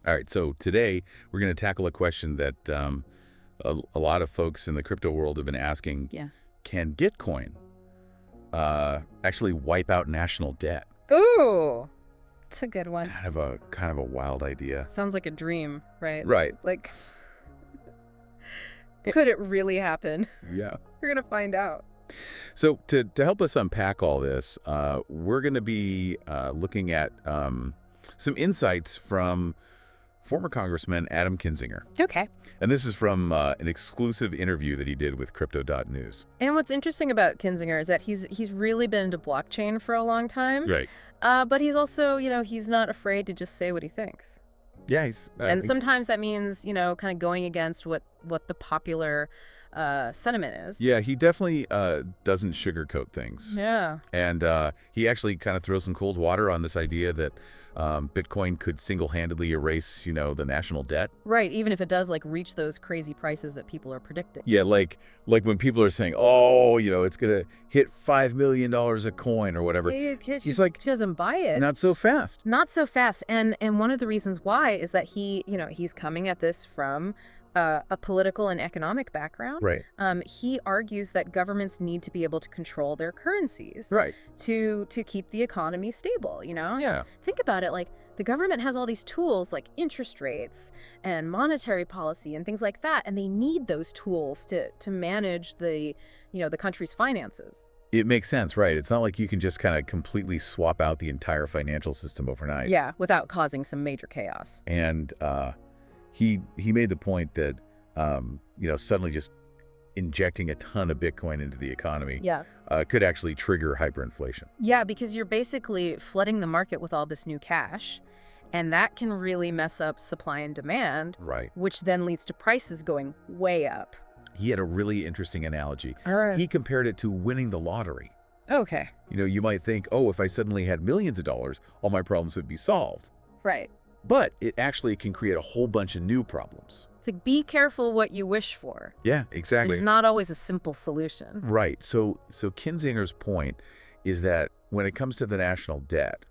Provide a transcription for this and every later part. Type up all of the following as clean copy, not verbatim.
All right, so today we're going to tackle a question that a lot of folks in the crypto world have been asking. Yeah. Can Bitcoin actually wipe out national debt? Ooh, it's a good one. Kind of a wild idea. Sounds like a dream, right? Right. Like, could it really happen? Yeah. We're going to find out. So to help us unpack all this, we're going to be looking at some insights from former Congressman Adam Kinzinger. Okay. And this is from an exclusive interview that he did with Crypto.news. And what's interesting about Kinzinger is that he's really been into blockchain for a long time. Right. But he's also, he's not afraid to just say what he thinks. Yeah. And sometimes that means, kind of going against what the popular sentiment is. Yeah, he definitely doesn't sugarcoat things. Yeah. And he actually kind of throws some cold water on this idea that Bitcoin could single-handedly erase, the national debt. Right, even if it does reach those crazy prices that people are predicting. Yeah, like when people are saying, oh, it's going to hit $5 million a coin or whatever. He's like, he doesn't buy it. Not so fast. Not so fast. And one of the reasons why is that he's coming at this from a political and economic background. Right. He argues that governments need to be able to control their currencies. Right. To keep the economy stable, Yeah. Think about it, the government has all these tools like interest rates and monetary policy and things like that, and they need those tools to manage the country's finances. It makes sense, right? It's not like you can just kind of completely swap out the entire financial system overnight. Yeah, without causing some major chaos. And he made the point that suddenly just injecting a ton of Bitcoin into the economy could actually trigger hyperinflation. Yeah, because you're basically flooding the market with all this new cash, and that can really mess up supply and demand, right? Which then leads to prices going way up. He had a really interesting analogy. All right. He compared it to winning the lottery. Okay. You might think, oh, if I suddenly had millions of dollars, all my problems would be solved. Right. But it actually can create a whole bunch of new problems. It's be careful what you wish for. Yeah, exactly. It's not always a simple solution. Right. So Kinzinger's point is that when it comes to the national debt,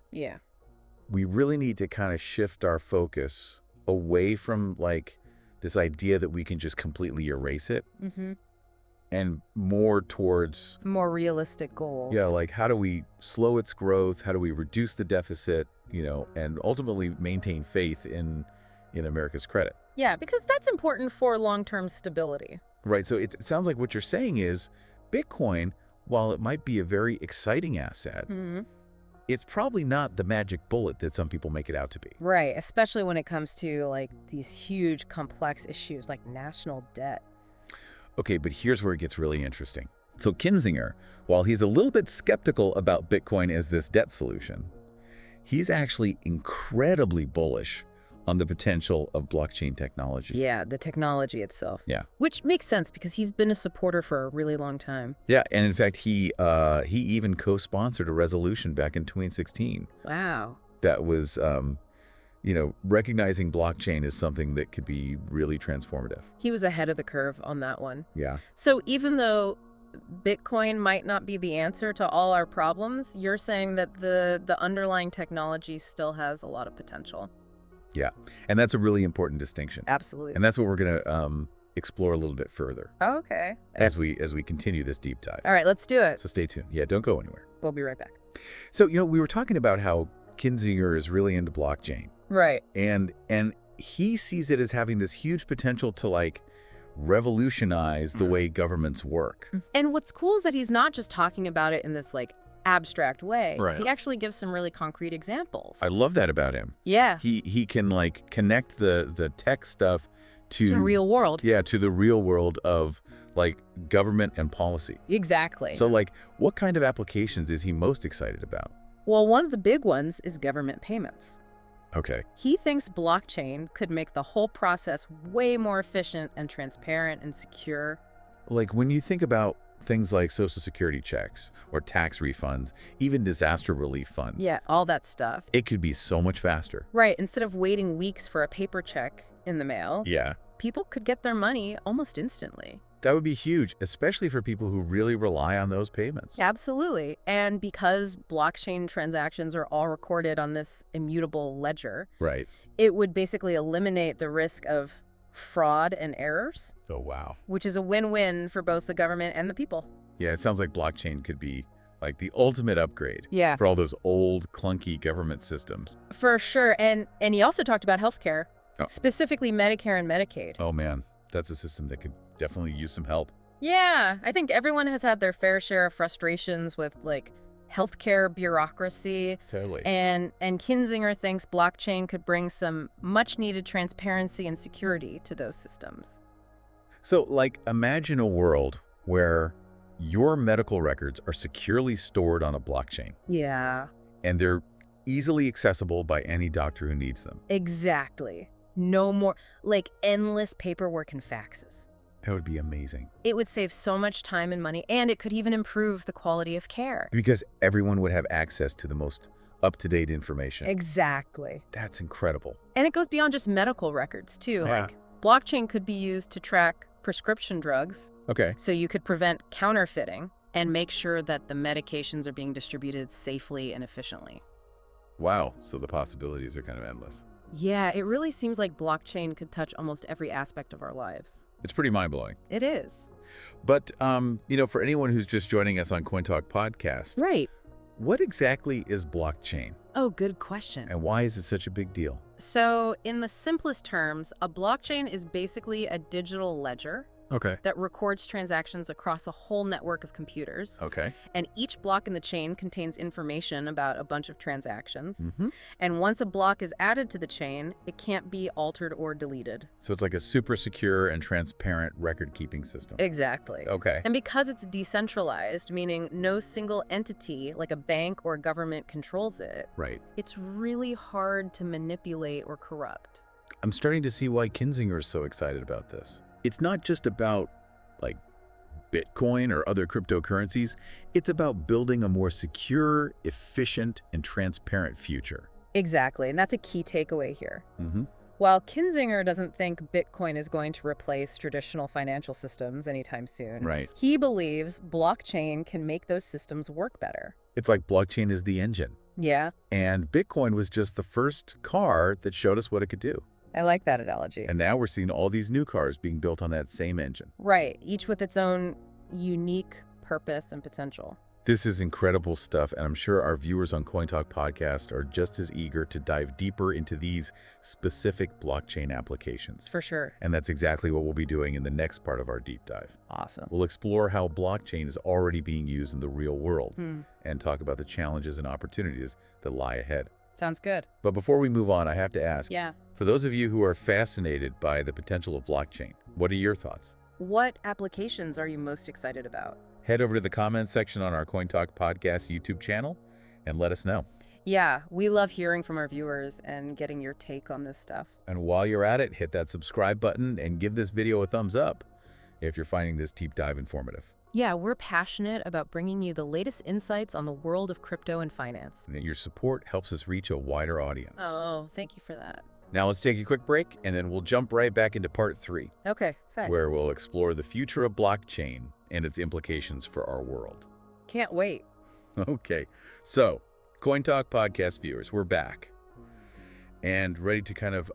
we really need to kind of shift our focus away from this idea that we can just completely erase it, and more towards more realistic goals. Yeah, how do we slow its growth? How do we reduce the deficit? And ultimately maintain faith in America's credit. Yeah, because that's important for long-term stability. Right. So it sounds like what you're saying is Bitcoin, while it might be a very exciting asset, it's probably not the magic bullet that some people make it out to be. Right, especially when it comes to these huge complex issues like national debt. Okay, but here's where it gets really interesting. So Kinzinger, while he's a little bit skeptical about Bitcoin as this debt solution, he's actually incredibly bullish on the potential of blockchain technology. Yeah, the technology itself. Yeah. Which makes sense because he's been a supporter for a really long time. Yeah, and in fact, he even co-sponsored a resolution back in 2016. Wow. That was, recognizing blockchain as something that could be really transformative. He was ahead of the curve on that one. Yeah. So even though Bitcoin might not be the answer to all our problems, you're saying that the underlying technology still has a lot of potential. Yeah, and that's a really important distinction. Absolutely. And that's what we're going to explore a little bit further. Okay. As we continue this deep dive. All right, let's do it. So stay tuned. Yeah, don't go anywhere. We'll be right back. So, we were talking about how Kinzinger is really into blockchain. Right. And he sees it as having this huge potential to revolutionize the way governments work. And what's cool is that he's not just talking about it in this abstract way. Right. He actually gives some really concrete examples. I love that about him. Yeah. He can connect the tech stuff to the real world. Yeah, to the real world of government and policy. Exactly. So what kind of applications is he most excited about? Well, one of the big ones is government payments. Okay. He thinks blockchain could make the whole process way more efficient and transparent and secure. When you think about things like Social Security checks or tax refunds, even disaster relief funds. Yeah, all that stuff. It could be so much faster. Right. Instead of waiting weeks for a paper check in the mail, people could get their money almost instantly. That would be huge, especially for people who really rely on those payments. Absolutely. And because blockchain transactions are all recorded on this immutable ledger, right, It would basically eliminate the risk of fraud and errors. Oh, wow. Which is a win-win for both the government and the people. Yeah, it sounds like blockchain could be like the ultimate upgrade Yeah. for all those old, clunky government systems. For sure. And he also talked about healthcare, specifically Medicare and Medicaid. Oh, man. That's a system that could definitely use some help. Yeah. I think everyone has had their fair share of frustrations with, like, healthcare bureaucracy. Totally. And Kinzinger thinks blockchain could bring some much-needed transparency and security to those systems. So, like, imagine a world where your medical records are securely stored on a blockchain. Yeah. And they're easily accessible by any doctor who needs them. Exactly. No more, like, endless paperwork and faxes. That would be amazing. It would save so much time and money, and it could even improve the quality of care. Because everyone would have access to the most up-to-date information. Exactly. That's incredible. And it goes beyond just medical records, too. Yeah. Like, blockchain could be used to track prescription drugs. Okay. So you could prevent counterfeiting and make sure that the medications are being distributed safely and efficiently. Wow. So the possibilities are kind of endless. Yeah, it really seems like blockchain could touch almost every aspect of our lives. It's pretty mind-blowing. It is. But, for anyone who's just joining us on CoinTalk Podcast, Right. what exactly is blockchain? Oh, good question. And why is it such a big deal? So, in the simplest terms, a blockchain is basically a digital ledger Okay. that records transactions across a whole network of computers. Okay. And each block in the chain contains information about a bunch of transactions. Mm-hmm. And once a block is added to the chain, it can't be altered or deleted. So it's like a super secure and transparent record-keeping system. Exactly. Okay. And because it's decentralized, meaning no single entity, like a bank or government, controls it, Right. it's really hard to manipulate or corrupt. I'm starting to see why Kinzinger is so excited about this. It's not just about, like, Bitcoin or other cryptocurrencies. It's about building a more secure, efficient, and transparent future. Exactly, and that's a key takeaway here. Mm-hmm. While Kinzinger doesn't think Bitcoin is going to replace traditional financial systems anytime soon, Right. he believes blockchain can make those systems work better. It's like blockchain is the engine. Yeah, And Bitcoin was just the first car that showed us what it could do. I like that analogy. And now we're seeing all these new cars being built on that same engine. Right, each with its own unique purpose and potential. This is incredible stuff, and I'm sure our viewers on CoinTalk Podcast are just as eager to dive deeper into these specific blockchain applications. For sure. And that's exactly what we'll be doing in the next part of our deep dive. Awesome. We'll explore how blockchain is already being used in the real world and talk about the challenges and opportunities that lie ahead. Sounds good. But before we move on, I have to ask, Yeah. for those of you who are fascinated by the potential of blockchain, what are your thoughts? What applications are you most excited about? Head over to the comments section on our CoinTalk Podcast YouTube channel and let us know. Yeah, we love hearing from our viewers and getting your take on this stuff. And while you're at it, hit that subscribe button and give this video a thumbs up if you're finding this deep dive informative. Yeah, we're passionate about bringing you the latest insights on the world of crypto and finance. And your support helps us reach a wider audience. Oh, thank you for that. Now let's take a quick break, and then we'll jump right back into part 3, Okay, excited. where we'll explore the future of blockchain and its implications for our world. Can't wait. Okay, so CoinTalk Podcast viewers, we're back and ready to kind of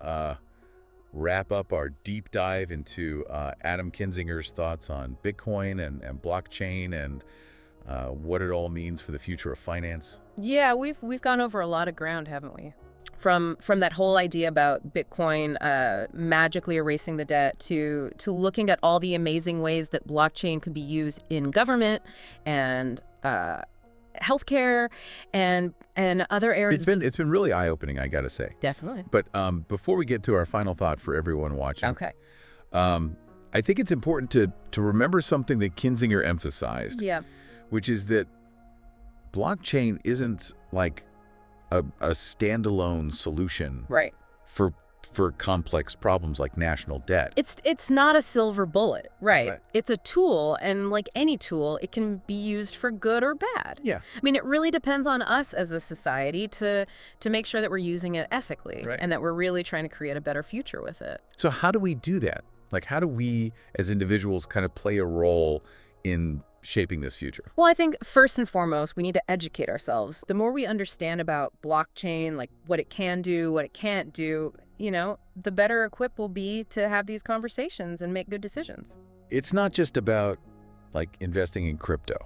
wrap up our deep dive into Adam Kinzinger's thoughts on Bitcoin and blockchain and what it all means for the future of finance. Yeah, we've gone over a lot of ground, haven't we? From that whole idea about Bitcoin magically erasing the debt to looking at all the amazing ways that blockchain could be used in government and healthcare and other areas. It's been really eye-opening, I gotta say. Definitely. But before we get to our final thought for everyone watching, Okay. I think it's important to remember something that Kinzinger emphasized. Yeah. Which is that blockchain isn't like a standalone solution Right. for complex problems like national debt. It's not a silver bullet, right? Right. It's a tool, and like any tool, it can be used for good or bad. Yeah. I mean, it really depends on us as a society to make sure that we're using it ethically Right. and that we're really trying to create a better future with it. So how do we do that? Like, how do we as individuals kind of play a role in shaping this future? Well, I think first and foremost, we need to educate ourselves. The more we understand about blockchain, like what it can do, what it can't do, the better equipped we'll be to have these conversations and make good decisions. It's not just about, like, investing in crypto,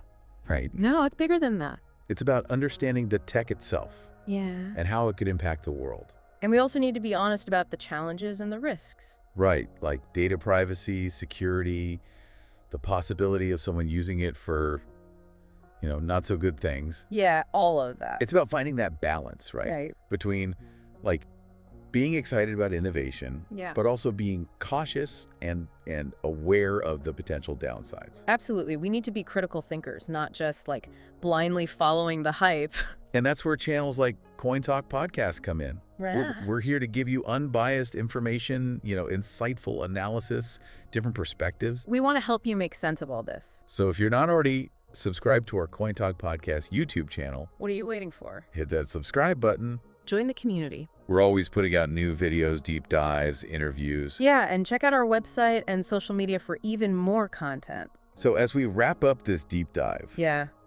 right? No, it's bigger than that. It's about understanding the tech itself. Yeah. And how it could impact the world. And we also need to be honest about the challenges and the risks. Right, like data privacy, security, the possibility of someone using it for, not so good things. Yeah, all of that. It's about finding that balance, right? Right. Between, like, being excited about innovation, but also being cautious and aware of the potential downsides. Absolutely. We need to be critical thinkers, not just, like, blindly following the hype. And that's where channels like CoinTalk Podcast come in. Right. We're here to give you unbiased information, insightful analysis, different perspectives. We want to help you make sense of all this. So if you're not already subscribed to our CoinTalk Podcast YouTube channel, what are you waiting for? Hit that subscribe button. Join the community. We're always putting out new videos, deep dives, interviews. Yeah, and check out our website and social media for even more content. So as we wrap up this deep dive, we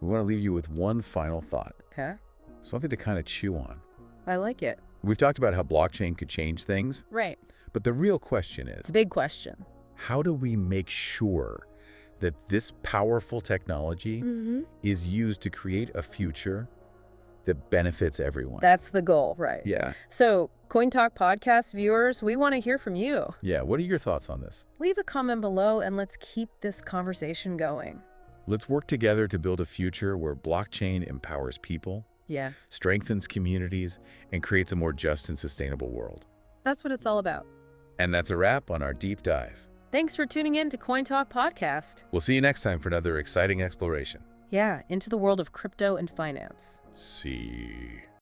want to leave you with one final thought. Okay. Something to kind of chew on. I like it. We've talked about how blockchain could change things. Right. But the real question is... It's a big question. How do we make sure that this powerful technology is used to create a future that benefits everyone? That's the goal, right? Yeah. So, CoinTalk Podcast viewers, we want to hear from you. Yeah, what are your thoughts on this? Leave a comment below and let's keep this conversation going. Let's work together to build a future where blockchain empowers people, strengthens communities, and creates a more just and sustainable world. That's what it's all about. And that's a wrap on our deep dive. Thanks for tuning in to CoinTalk Podcast. We'll see you next time for another exciting exploration. Yeah, into the world of crypto and finance. See.